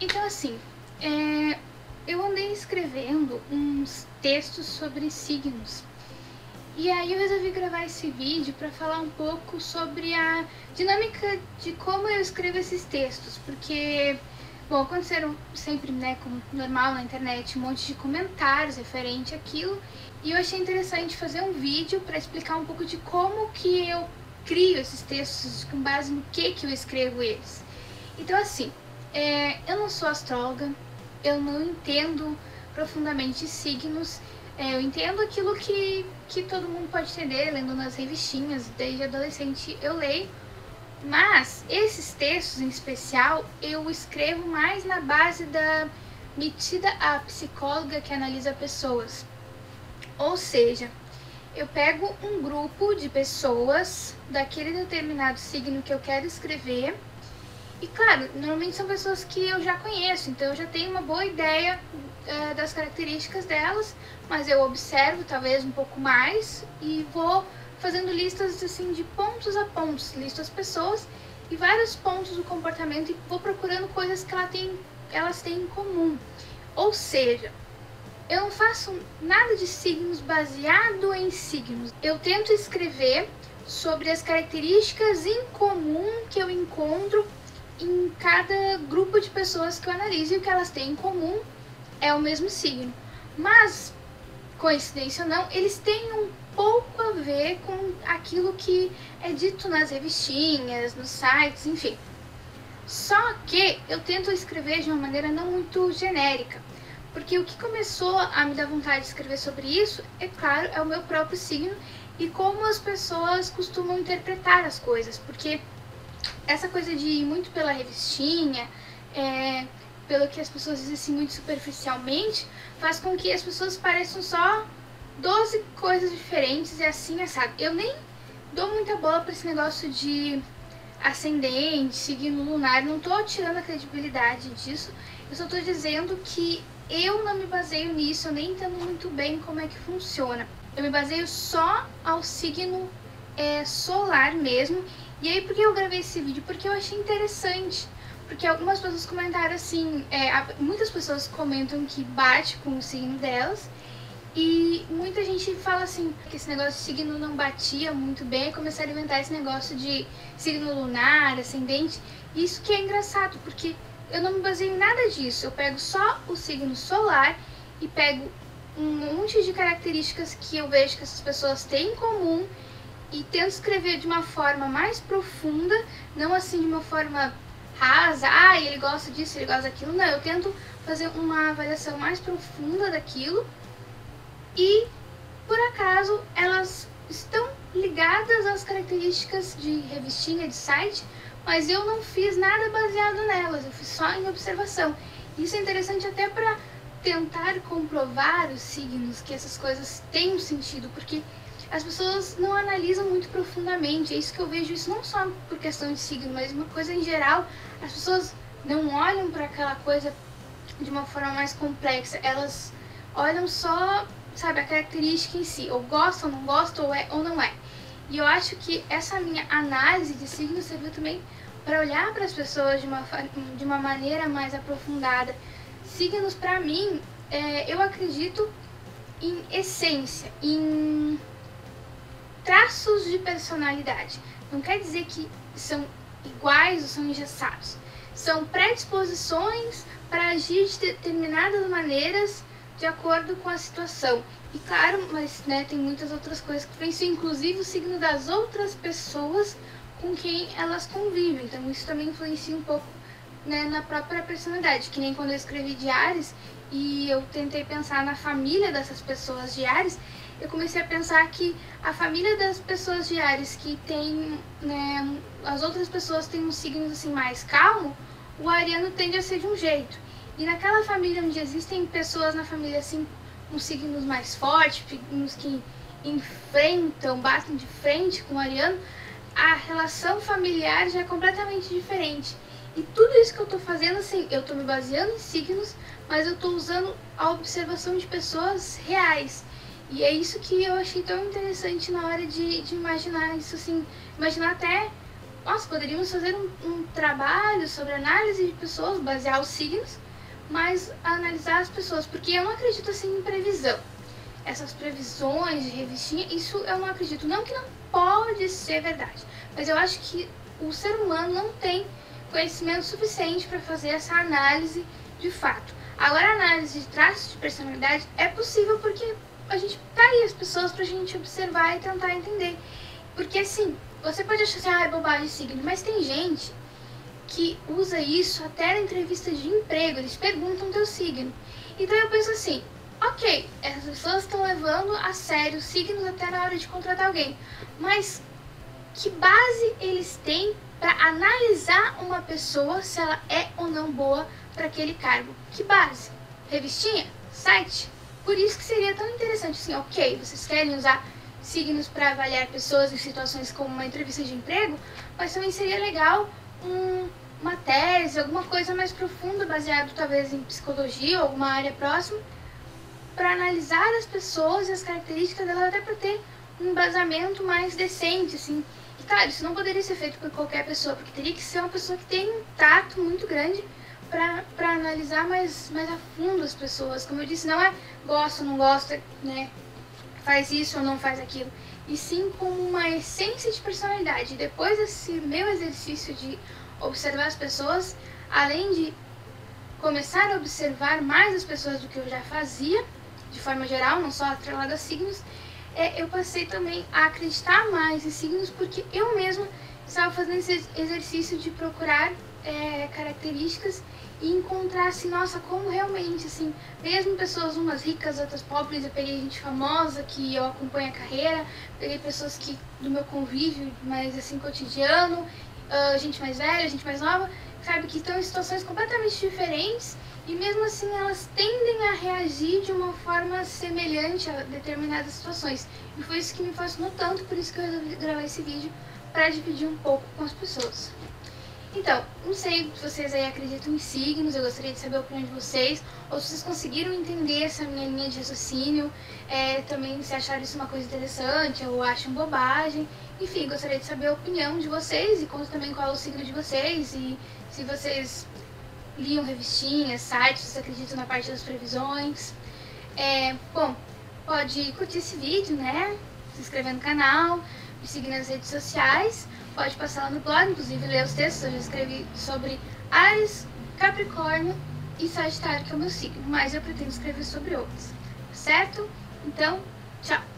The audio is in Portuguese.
Então, assim, eu andei escrevendo uns textos sobre signos. E aí eu resolvi gravar esse vídeo para falar um pouco sobre a dinâmica de como eu escrevo esses textos, porque, bom, aconteceram sempre, né, como normal na internet, um monte de comentários referente àquilo, e eu achei interessante fazer um vídeo para explicar um pouco de como que eu crio esses textos, com base no que eu escrevo eles. Então, assim, eu não sou astróloga, eu não entendo profundamente signos, eu entendo aquilo que todo mundo pode entender, lendo nas revistinhas, desde adolescente eu leio, mas esses textos em especial eu escrevo mais na base da metida a psicóloga que analisa pessoas. Ou seja, eu pego um grupo de pessoas daquele determinado signo que eu quero escrever. E claro, normalmente são pessoas que eu já conheço, então eu já tenho uma boa ideia das características delas, mas eu observo talvez um pouco mais e vou fazendo listas assim de pontos a pontos, listo as pessoas e vários pontos do comportamento e vou procurando coisas que elas têm em comum. Ou seja, eu não faço nada de signos baseado em signos. Eu tento escrever sobre as características em comum que eu encontro em cada grupo de pessoas que eu analiso, e o que elas têm em comum é o mesmo signo. Mas, coincidência ou não, eles têm um pouco a ver com aquilo que é dito nas revistinhas, nos sites, enfim. Só que eu tento escrever de uma maneira não muito genérica, porque o que começou a me dar vontade de escrever sobre isso, é claro, é o meu próprio signo e como as pessoas costumam interpretar as coisas, porque essa coisa de ir muito pela revistinha, pelo que as pessoas dizem assim, muito superficialmente, faz com que as pessoas pareçam só 12 coisas diferentes e assim, sabe? Eu nem dou muita bola pra esse negócio de ascendente, signo lunar, não tô tirando a credibilidade disso, eu só tô dizendo que eu não me baseio nisso, eu nem entendo muito bem como é que funciona. Eu me baseio só ao signo solar mesmo. E aí, por que eu gravei esse vídeo? Porque eu achei interessante. Porque algumas pessoas comentaram assim, muitas pessoas comentam que bate com o signo delas. E muita gente fala assim, que esse negócio de signo não batia muito bem, e começaram a inventar esse negócio de signo lunar, ascendente. Isso que é engraçado, porque eu não me baseio em nada disso. Eu pego só o signo solar e pego um monte de características que eu vejo que essas pessoas têm em comum e tento escrever de uma forma mais profunda, não assim de uma forma rasa, ele gosta disso, ele gosta daquilo, não, eu tento fazer uma avaliação mais profunda daquilo e, por acaso, elas estão ligadas às características de revistinha, de site, mas eu não fiz nada baseado nelas, eu fiz só em observação. Isso é interessante até para tentar comprovar os signos, que essas coisas têm um sentido, porque as pessoas não analisam muito profundamente. É isso que eu vejo, isso não só por questão de signo, mas uma coisa em geral. As pessoas não olham para aquela coisa de uma forma mais complexa. Elas olham só, sabe, a característica em si. Ou gosta, ou não gosta, ou é ou não é. E eu acho que essa minha análise de signos serviu também para olhar para as pessoas de uma maneira mais aprofundada. Signos, para mim, eu acredito em essência, em traços de personalidade. Não quer dizer que são iguais ou são engessados. São predisposições para agir de determinadas maneiras de acordo com a situação. E claro, mas tem muitas outras coisas que influenciam, inclusive o signo das outras pessoas com quem elas convivem. Então isso também influencia um pouco na própria personalidade. Que nem quando eu escrevi de Áries e eu tentei pensar na família dessas pessoas de Áries, eu comecei a pensar que a família das pessoas de Áries que tem, as outras pessoas têm um signo assim mais calmo, o ariano tende a ser de um jeito. E naquela família onde existem pessoas na família assim com signos mais fortes, signos que enfrentam, batem de frente com o ariano, a relação familiar já é completamente diferente. E tudo isso que eu tô fazendo, assim, eu tô me baseando em signos, mas eu tô usando a observação de pessoas reais. E é isso que eu achei tão interessante na hora de imaginar isso, assim, imaginar até Nossa, poderíamos fazer um trabalho sobre análise de pessoas, basear os signos, mas analisar as pessoas, porque eu não acredito assim em previsão. Essas previsões de revistinha, isso eu não acredito. Não que não pode ser verdade, mas eu acho que o ser humano não tem conhecimento suficiente para fazer essa análise de fato. Agora, a análise de traços de personalidade é possível porque a gente tá aí as pessoas pra gente observar e tentar entender. Porque assim, você pode achar assim, é bobagem signo, mas tem gente que usa isso até na entrevista de emprego, eles perguntam teu signo. Então eu penso assim, ok, essas pessoas estão levando a sério os signos até na hora de contratar alguém, mas que base eles têm para analisar uma pessoa se ela é ou não boa para aquele cargo? Que base? Revistinha? Site? Por isso que seria tão interessante assim, ok, vocês querem usar signos para avaliar pessoas em situações como uma entrevista de emprego, mas também seria legal uma tese, alguma coisa mais profunda, baseado talvez em psicologia ou alguma área próxima, para analisar as pessoas e as características delas, até para ter um embasamento mais decente, assim. E claro, isso não poderia ser feito por qualquer pessoa, porque teria que ser uma pessoa que tem um tato muito grande para analisar mais a fundo as pessoas. Como eu disse, não é gosta ou não gosta, né? Faz isso ou não faz aquilo. E sim como uma essência de personalidade. Depois desse meu exercício de observar as pessoas, além de começar a observar mais as pessoas do que eu já fazia, de forma geral, não só atrelada a signos, eu passei também a acreditar mais em signos, porque eu mesma estava fazendo esse exercício de procurar características e encontrar assim, nossa, como realmente, assim, mesmo pessoas umas ricas, outras pobres, eu peguei gente famosa que eu acompanho a carreira, peguei pessoas que do meu convívio, mais assim, cotidiano, gente mais velha, gente mais nova, sabe, que estão em situações completamente diferentes e mesmo assim elas tendem a reagir de uma forma semelhante a determinadas situações. E foi isso que me fascinou tanto, por isso que eu resolvi gravar esse vídeo, para dividir um pouco com as pessoas. Então, não sei se vocês aí acreditam em signos, eu gostaria de saber a opinião de vocês, ou se vocês conseguiram entender essa minha linha de raciocínio, também se acharam isso uma coisa interessante, ou acham bobagem. Enfim, gostaria de saber a opinião de vocês, e conta também qual é o signo de vocês, e se vocês liam revistinhas, sites, se vocês acreditam na parte das previsões. Bom, pode curtir esse vídeo, né? Se inscrever no canal, me seguir nas redes sociais. Pode passar lá no blog, inclusive ler os textos. Eu já escrevi sobre Áries, Capricórnio e Sagitário, que é o meu signo, mas eu pretendo escrever sobre outros, certo? Então, tchau!